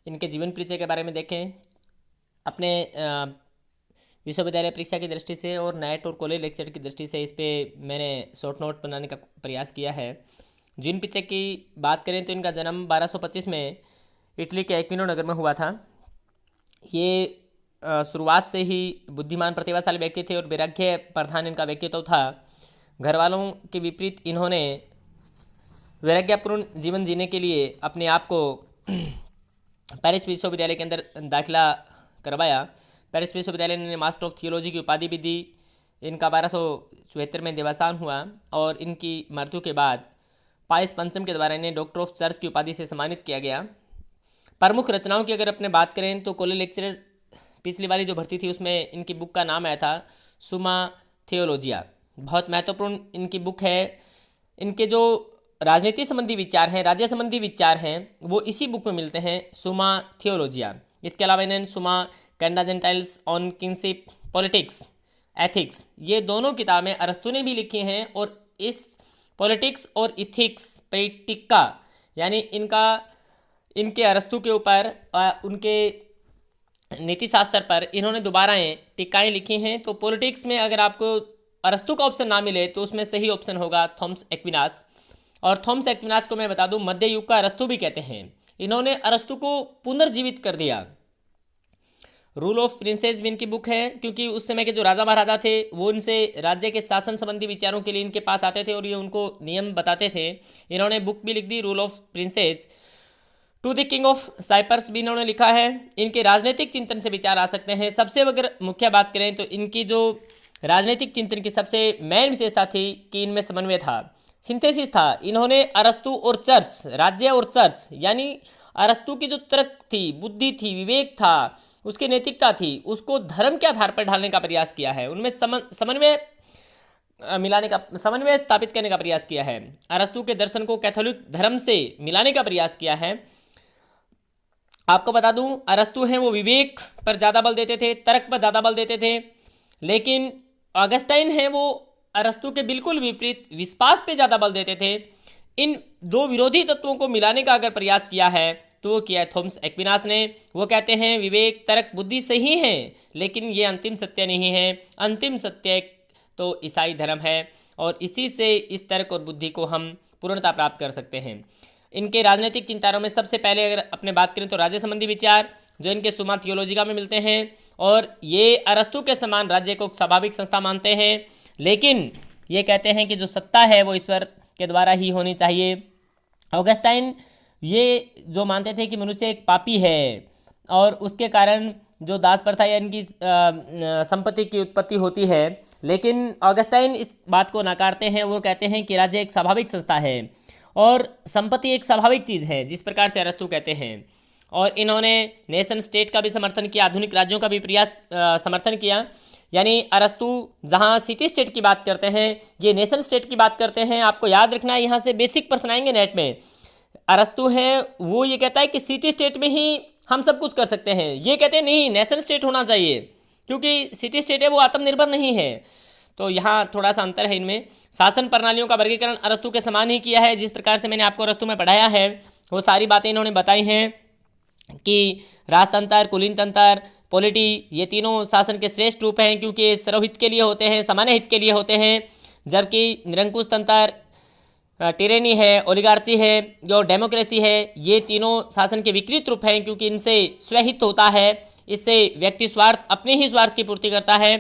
इनके जीवन परिचय के बारे में देखें। अपने विश्वविद्यालय परीक्षा की दृष्टि से और नेट और कॉलेज लेक्चर की दृष्टि से इस पर मैंने शॉर्ट नोट बनाने का प्रयास किया है। जीवन परिचय की बात करें तो इनका जन्म 1225 में इटली के एक्विनो नगर में हुआ था। ये शुरुआत से ही बुद्धिमान प्रतिभाशाली व्यक्ति थे और वैराग्य प्रधान इनका व्यक्तित्व था। घर वालों के विपरीत इन्होंने वैराग्यपूर्ण जीवन जीने के लिए अपने आप को पेरिस विश्वविद्यालय के अंदर दाखिला करवाया। पेरिस विश्वविद्यालय ने मास्टर ऑफ थियोलॉजी की उपाधि भी दी। इनका 1274 में देवासान हुआ और इनकी मृत्यु के बाद पायस पंचम के द्वारा इन्हें डॉक्टर ऑफ चर्च की उपाधि से सम्मानित किया गया। प्रमुख रचनाओं की अगर अपने बात करें तो कॉलेज लेक्चरर पिछली वाली जो भर्ती थी उसमें इनकी बुक का नाम आया था सुमा थियोलॉजिया। बहुत महत्वपूर्ण इनकी बुक है। इनके जो राजनीति संबंधी विचार हैं, राज्य संबंधी विचार हैं, वो इसी बुक में मिलते हैं, सुमा थियोलॉजिया। इसके अलावा इन्हें Summa Contra Gentiles on kingship politics ethics, ये दोनों किताबें अरस्तु ने भी लिखी हैं। और इस पॉलिटिक्स और इथिक्स पे टिक्का यानी इनके अरस्तु के ऊपर उनके नीति शास्त्र पर इन्होंने दोबारा टिक्काएँ लिखी हैं। तो पॉलिटिक्स में अगर आपको अरस्तु का ऑप्शन ना मिले तो उसमें सही ऑप्शन होगा थॉमस एक्विनास। और थॉमस एक्विनास को मैं बता दूं मध्य युग का अरस्तु भी कहते हैं। इन्होंने अरस्तु को पुनर्जीवित कर दिया। रूल ऑफ प्रिंसेस भी इनकी बुक है, क्योंकि उस समय के जो राजा महाराजा थे वो इनसे राज्य के शासन संबंधी विचारों के लिए इनके पास आते थे और ये उनको नियम बताते थे। इन्होंने बुक भी लिख दी rule of princes. To the king of Cyprus भी इन्होंने लिखा है। इनके राजनीतिक चिंतन से विचार आ सकते हैं। सबसे अगर मुख्य बात करें तो इनकी जो राजनीतिक चिंतन की सबसे मेन विशेषता थी कि इनमें समन्वय था, सिंथेसिस था। इन्होंने अरस्तु और चर्च, राज्य और चर्च, यानी अरस्तु की जो तर्क थी, बुद्धि थी, विवेक था, उसकी नैतिकता थी, उसको धर्म के आधार पर ढालने का प्रयास किया है। उनमें समन्वय स्थापित करने का प्रयास किया है। अरस्तु के दर्शन को कैथोलिक धर्म से मिलाने का प्रयास किया है। आपको बता दूं अरस्तु हैं वो विवेक पर ज़्यादा बल देते थे, तर्क पर ज़्यादा बल देते थे, लेकिन ऑगस्टाइन हैं वो अरस्तु के बिल्कुल विपरीत विश्वास पे ज़्यादा बल देते थे। इन दो विरोधी तत्वों को मिलाने का अगर प्रयास किया है तो वो किया है थॉमस एक्विनास ने। वो कहते हैं विवेक, तर्क, बुद्धि सही है, लेकिन ये अंतिम सत्य नहीं है। अंतिम सत्य तो ईसाई धर्म है और इसी से इस तर्क और बुद्धि को हम पूर्णता प्राप्त कर सकते हैं। इनके राजनीतिक चिंतनों में सबसे पहले अगर अपने बात करें तो राज्य संबंधी विचार जो इनके सुमा थियोलॉजिका में मिलते हैं, और ये अरस्तु के समान राज्य को स्वाभाविक संस्था मानते हैं, लेकिन ये कहते हैं कि जो सत्ता है वो ईश्वर के द्वारा ही होनी चाहिए। ऑगस्टाइन ये जो मानते थे कि मनुष्य एक पापी है और उसके कारण जो दास प्रथा या इनकी संपत्ति की उत्पत्ति होती है, लेकिन ऑगस्टाइन इस बात को नकारते हैं। वो कहते हैं कि राज्य एक स्वाभाविक संस्था है और संपत्ति एक स्वाभाविक चीज़ है, जिस प्रकार से अरस्तु कहते हैं। और इन्होंने नेशन स्टेट का भी समर्थन किया, आधुनिक राज्यों का भी समर्थन किया। यानी अरस्तु जहाँ सिटी स्टेट की बात करते हैं, ये नेशन स्टेट की बात करते हैं। आपको याद रखना है, यहाँ से बेसिक प्रश्न आएंगे नेट में। अरस्तु है वो ये कहता है कि सिटी स्टेट में ही हम सब कुछ कर सकते हैं, ये कहते हैं नहीं नेशन स्टेट होना चाहिए, क्योंकि सिटी स्टेट है वो आत्मनिर्भर नहीं है। तो यहाँ थोड़ा सा अंतर है इनमें। शासन प्रणालियों का वर्गीकरण अरस्तु के समान ही किया है। जिस प्रकार से मैंने आपको अरस्तु में पढ़ाया है वो सारी बातें इन्होंने बताई हैं कि राजतंत्र, कुलीन तंत्र, पॉलिटी, ये तीनों शासन के श्रेष्ठ रूप हैं, क्योंकि ये सर्वहित के लिए होते हैं, सामान्य हित के लिए होते हैं। जबकि निरंकुश तंत्र, टिरेनी है, ओलिगार्ची है, जो डेमोक्रेसी है, ये तीनों शासन के विकृत रूप हैं, क्योंकि इनसे स्वहित होता है। इससे व्यक्ति स्वार्थ, अपने ही स्वार्थ की पूर्ति करता है।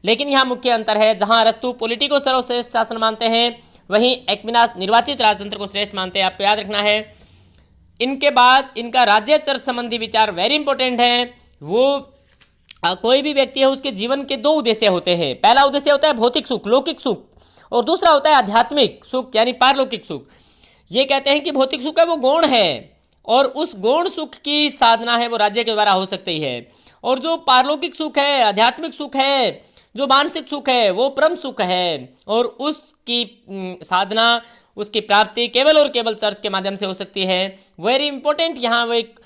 लेकिन यहाँ मुख्य अंतर है, जहाँ अरस्तु पॉलिटी को सर्वश्रेष्ठ शासन मानते हैं, वहीं एक्विनास निर्वाचित राजतंत्र को श्रेष्ठ मानते हैं। आपको याद रखना है। इनके बाद इनका राज्य चर्च संबंधी विचार वेरी इंपॉर्टेंट है। वो कोई भी व्यक्ति है उसके जीवन के दो उद्देश्य होते हैं। पहला उद्देश्य होता है भौतिक सुख, लौकिक सुख, और दूसरा होता है आध्यात्मिक सुख यानी पारलौकिक सुख। ये कहते हैं कि भौतिक सुख है वो गौण है और उस गौण सुख की साधना है वो राज्य के द्वारा हो सकती है, और जो पारलौकिक सुख है, आध्यात्मिक सुख है, जो मानसिक सुख है, वो परम सुख है, और उसकी साधना, उसकी प्राप्ति केवल और केवल चर्च के माध्यम से हो सकती है। वेरी इंपॉर्टेंट यहाँ वो एक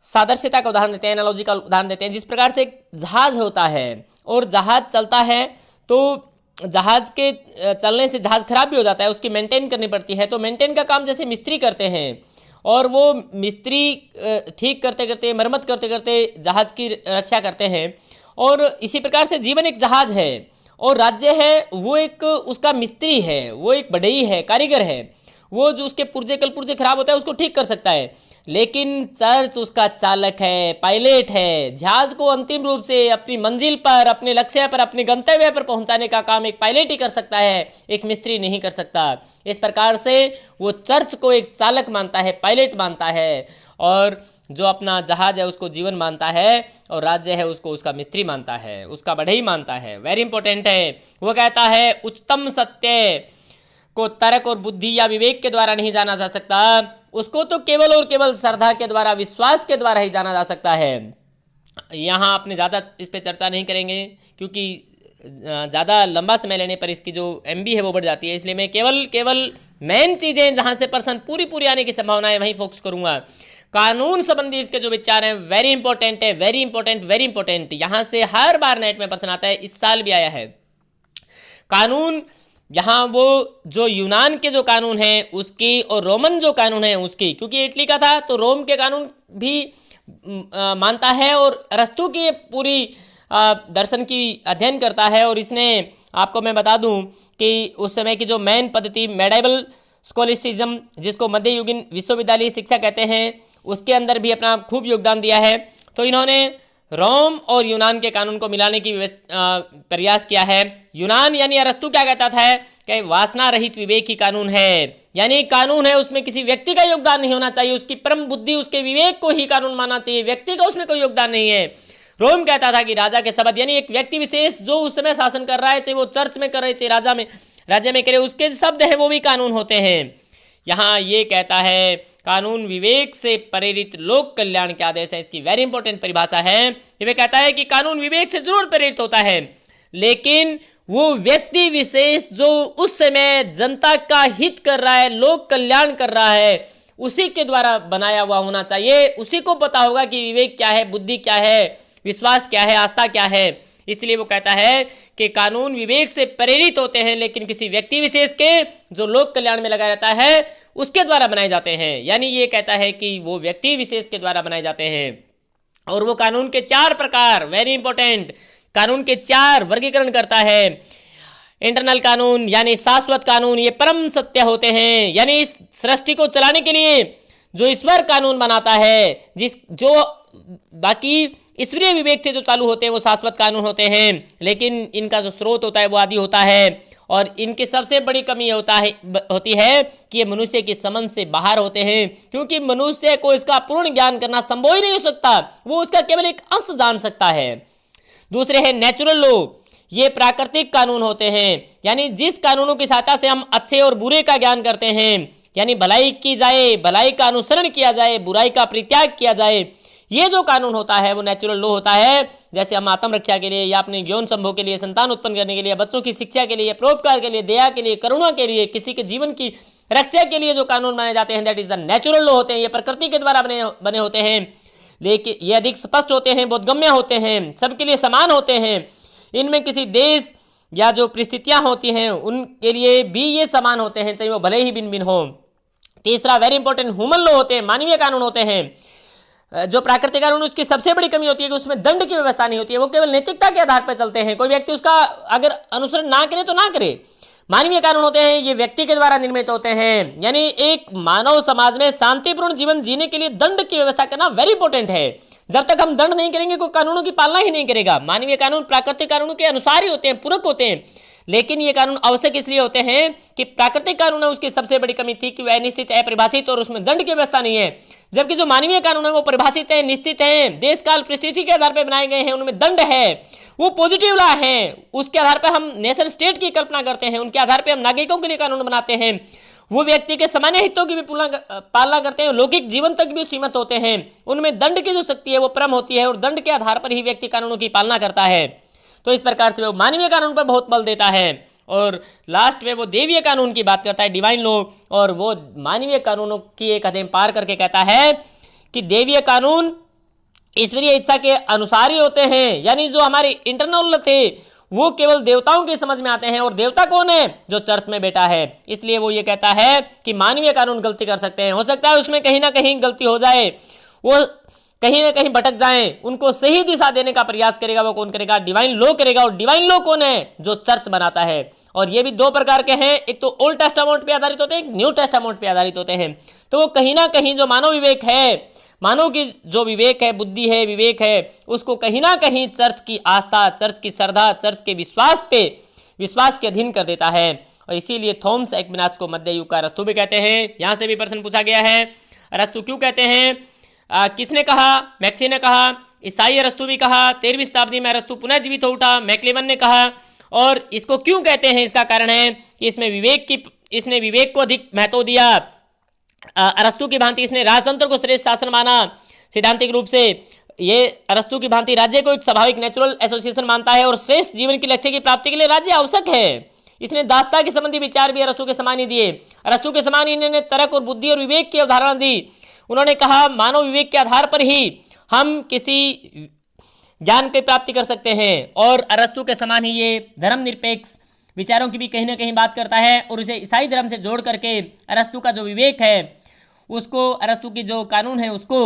सादृश्यता का उदाहरण देते हैं, एनालॉजी का उदाहरण देते हैं। जिस प्रकार से एक जहाज होता है और जहाज चलता है, तो जहाज के चलने से जहाज खराब भी हो जाता है, उसकी मेंटेन करनी पड़ती है। तो मेंटेन का काम जैसे मिस्त्री करते हैं, और वो मिस्त्री ठीक करते करते, मरम्मत करते करते जहाज़ की रक्षा करते हैं। और इसी प्रकार से जीवन एक जहाज़ है और राज्य है वो एक उसका मिस्त्री है, वो एक बढ़ई है, कारीगर है, वो जो उसके पुर्जे कल पुर्जे खराब होता है उसको ठीक कर सकता है। लेकिन चर्च उसका चालक है, पायलट है। जहाज को अंतिम रूप से अपनी मंजिल पर, अपने लक्ष्य पर, अपने गंतव्य पर पहुंचाने का काम एक पायलट ही कर सकता है, एक मिस्त्री नहीं कर सकता। इस प्रकार से वो चर्च को एक चालक मानता है, पायलट मानता है, और जो अपना जहाज है उसको जीवन मानता है, और राज्य है उसको उसका मिस्त्री मानता है, उसका बढ़ई मानता है। वेरी इंपॉर्टेंट है। वो कहता है उच्चतम सत्य को तर्क और बुद्धि या विवेक के द्वारा नहीं जाना जा सकता, उसको तो केवल और केवल श्रद्धा के द्वारा, विश्वास के द्वारा ही जाना जा सकता है। यहाँ आपने ज़्यादा इस पर चर्चा नहीं करेंगे क्योंकि ज़्यादा लंबा समय लेने पर इसकी जो MB है वो बढ़ जाती है, इसलिए मैं केवल मेन चीज़ें जहाँ से पर्सन पूरी आने की संभावना है वहीं फोकस करूँगा। कानून संबंधी इसके जो विचार हैं वेरी इंपॉर्टेंट है, वेरी इंपॉर्टेंट। यहाँ से हर बार नेट में पर्सन आता है, इस साल भी आया है। कानून यहाँ वो जो यूनान के जो कानून हैं उसकी और रोमन जो कानून है उसकी, क्योंकि इटली का था तो रोम के कानून भी मानता है, और अरस्तु की पूरी दर्शन की अध्ययन करता है। और इसने, आपको मैं बता दूं कि उस समय की जो मेन पद्धति मेडाइवल स्कॉलिस्टिज्म, जिसको मध्ययुगीन विश्वविद्यालय शिक्षा कहते हैं, उसके अंदर भी अपना खूब योगदान दिया है। तो इन्होंने रोम और यूनान के कानून को मिलाने की प्रयास किया है। यूनान यानी अरस्तु क्या कहता था कि वासना रहित विवेक ही कानून है, यानी कानून है उसमें किसी व्यक्ति का योगदान नहीं होना चाहिए, उसकी परम बुद्धि, उसके विवेक को ही कानून मानना चाहिए, व्यक्ति का उसमें कोई योगदान नहीं है। रोम कहता था कि राजा के शब्द, यानी एक व्यक्ति विशेष जो उस समय शासन कर रहा है, चाहे वो चर्च में कर रहे, चाहे राज्य में करे, उसके शब्द है वो भी कानून होते हैं। यहाँ ये कहता है कानून विवेक से प्रेरित लोक कल्याण के आदेश है। इसकी वेरी इंपॉर्टेंट परिभाषा है। ये कहता है कि कानून विवेक से जरूर प्रेरित होता है, लेकिन वो व्यक्ति विशेष जो उस समय जनता का हित कर रहा है, लोक कल्याण कर रहा है, उसी के द्वारा बनाया हुआ होना चाहिए। उसी को पता होगा कि विवेक क्या है, बुद्धि क्या है, विश्वास क्या है, आस्था क्या है। इसलिए वो कहता है कि कानून विवेक से प्रेरित होते हैं, लेकिन किसी व्यक्ति विशेष के जो लोक कल्याण में लगा रहता है उसके द्वारा बनाए जाते हैं। यानी ये कहता है कि वो व्यक्ति विशेष के द्वारा बनाए जाते हैं। और वो कानून के 4 प्रकार, वेरी इंपॉर्टेंट, कानून के 4 वर्गीकरण करता है। इंटरनल कानून यानी शाश्वत कानून, ये परम सत्य होते हैं, यानी इस सृष्टि को चलाने के लिए जो ईश्वर कानून बनाता है, जो बाकी ईश्वरीय विवेक से जो चालू होते हैं वो शाश्वत कानून होते हैं, लेकिन इनका जो स्रोत होता है वो आदि होता है। और इनकी सबसे बड़ी कमी होती है कि ये मनुष्य की समझ से बाहर होते हैं, क्योंकि मनुष्य को इसका पूर्ण ज्ञान करना संभव ही नहीं हो सकता, वो उसका केवल एक अंश जान सकता है। दूसरे है नेचुरल लॉ, ये प्राकृतिक कानून होते हैं, यानी जिस कानूनों की सहायता से हम अच्छे और बुरे का ज्ञान करते हैं, यानी भलाई की जाए, भलाई का अनुसरण किया जाए, बुराई का परित्याग किया जाए, ये जो कानून होता है वो नेचुरल लॉ होता है। जैसे हम आत्म रक्षा के लिए या अपने यौन संभोग के लिए, संतान उत्पन्न करने के लिए, बच्चों की शिक्षा के लिए, परोपकार के लिए, दया के लिए, करुणा के लिए, किसी के जीवन की रक्षा के लिए जो कानून बनाए जाते हैं, that is the natural law होते हैं। ये प्रकृति के द्वारा बने होते हैं, लेकिन ये अधिक स्पष्ट होते हैं, बोधगम्य होते हैं, सबके लिए समान होते हैं। इनमें किसी देश या जो परिस्थितियां होती हैं उनके लिए भी ये समान होते हैं, चाहे वो भले ही भिन्न भिन्न हो। तीसरा वेरी इंपॉर्टेंट, ह्यूमन लॉ होते हैं, मानवीय कानून होते हैं। जो प्राकृतिक कानून, उसकी सबसे बड़ी कमी होती है कि उसमें दंड की व्यवस्था नहीं होती है, वो केवल नैतिकता के आधार पर चलते हैं। कोई व्यक्ति उसका अगर अनुसरण ना करे तो ना करे। मानवीय कानून होते हैं, ये व्यक्ति के द्वारा निर्मित होते हैं, यानी एक मानव समाज में शांतिपूर्ण जीवन जीने के लिए दंड की व्यवस्था करना वेरी इंपॉर्टेंट है। जब तक हम दंड नहीं करेंगे कोई कानूनों की पालना ही नहीं करेगा। मानवीय कानून प्राकृतिक कानूनों के अनुसार ही होते हैं, पूरक होते हैं, लेकिन ये कानून आवश्यक इसलिए होते हैं कि प्राकृतिक कानून है उसकी सबसे बड़ी कमी थी कि वह अनिश्चित, अपरिभाषित और उसमें दंड की व्यवस्था नहीं है। जबकि जो मानवीय कानून है वो परिभाषित है, निश्चित है, देश काल परिस्थिति के आधार पर बनाए गए हैं, उनमें दंड है, वो पॉजिटिव लॉ है, उसके आधार पर हम नेशन स्टेट की कल्पना करते हैं, उनके आधार पर हम नागरिकों के लिए कानून बनाते हैं, वो व्यक्ति के सामान्य हितों की भी पालना करते हैं, लौकिक जीवन तक भी सीमित होते हैं, उनमें दंड की जो शक्ति है वो परम होती है और दंड के आधार पर ही व्यक्ति कानूनों की पालना करता है। तो इस प्रकार से वो मानवीय कानून पर बहुत बल देता है। और लास्ट में वो देवीय कानून की बात करता है, डिवाइन लॉ, और वो मानवीय कानूनों की एक हदें पार करके कहता है कि देवीय कानून ईश्वरीय इच्छा के अनुसार ही होते हैं, यानी जो हमारे इंटरनल थे वो केवल देवताओं के समझ में आते हैं, और देवता कौन है? जो चर्च में बैठा है। इसलिए वो ये कहता है कि मानवीय कानून गलती कर सकते हैं, हो सकता है उसमें कहीं ना कहीं गलती हो जाए, वो कहीं ना कहीं भटक जाएं, उनको सही दिशा देने का प्रयास करेगा। वो कौन करेगा? डिवाइन लॉ करेगा। और डिवाइन लॉ कौन है? जो चर्च बनाता है। और ये भी दो प्रकार के हैं, एक तो ओल्ड टेस्टामेंट पे आधारित होते हैं, एक न्यू टेस्टामेंट पे आधारित होते हैं। तो वो कहीं ना कहीं जो मानव विवेक है, मानव की जो विवेक है, बुद्धि है, विवेक है, उसको कहीं ना कहीं चर्च की आस्था, चर्च की श्रद्धा, चर्च के विश्वास के अधीन कर देता है। और इसीलिए थॉमस एक्विनास को मध्य युग का अरस्तु भी कहते हैं। यहां से भी प्रश्न पूछा गया है, अरस्तु क्यों कहते हैं? किसने कहा? मैक्सी ने कहा, ईसाई अरस्तु भी कहा, 13वीं शताब्दी में अरस्तु पुनः जीवित हो उठा, मैक्लेवन ने कहा। और इसको क्यों कहते हैं? इसका कारण है कि इसने विवेक को अधिक महत्व दिया। अरस्तु की भांति इसने राजतंत्र को श्रेष्ठ शासन माना। सैद्धांतिक रूप से ये अरस्तु की भांति राज्य को एक स्वाभाविक नेचुरल एसोसिएशन मानता है, और श्रेष्ठ जीवन के लक्ष्य की प्राप्ति के लिए राज्य आवश्यक है। इसने दासता के संबंधी विचार भी अरस्तु के समान ही दिए। अरस्तु के समान इन्होंने तर्क और बुद्धि और विवेक की अवधारणा दी। उन्होंने कहा मानव विवेक के आधार पर ही हम किसी ज्ञान की प्राप्ति कर सकते हैं। और अरस्तु के समान ही ये धर्मनिरपेक्ष विचारों की भी कहीं ना कहीं बात करता है, और उसे ईसाई धर्म से जोड़ करके अरस्तु का जो विवेक है उसको, अरस्तु की जो कानून है उसको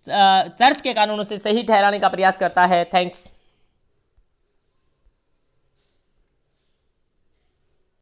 चर्च के कानूनों से सही ठहराने का प्रयास करता है। थैंक्स।